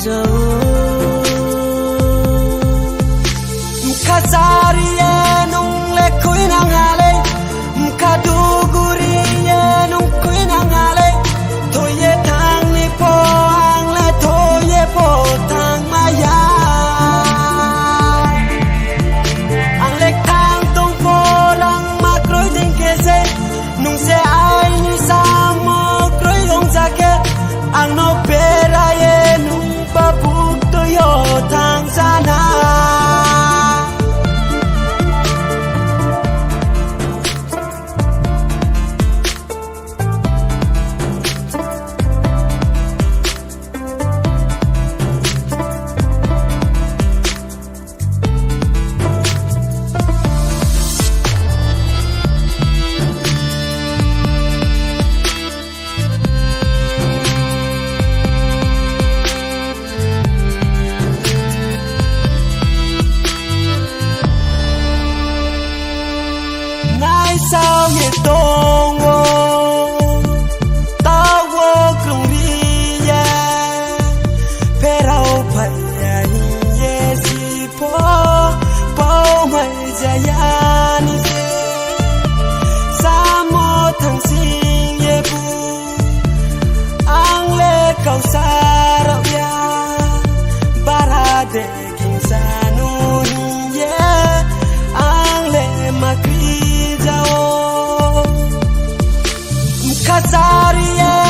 dấu Kazaria nung le kuina ngale Kaduguriya nung kuina ngale Toye thang ni po ang le toye po thang maya Ang le thang tong po lang makroy din kese Nung se ay ni sa mo kroy yung jacket Ang no pera ye nung babuk toyo thang sana sao nghe tông ô tao vô cùng đi ya phê rau phải ye si po bao mày ra ya ni sa mo thằng xin ye bu ang le kau sa rau ya bara de king sa nu ye ang le makri Kazaria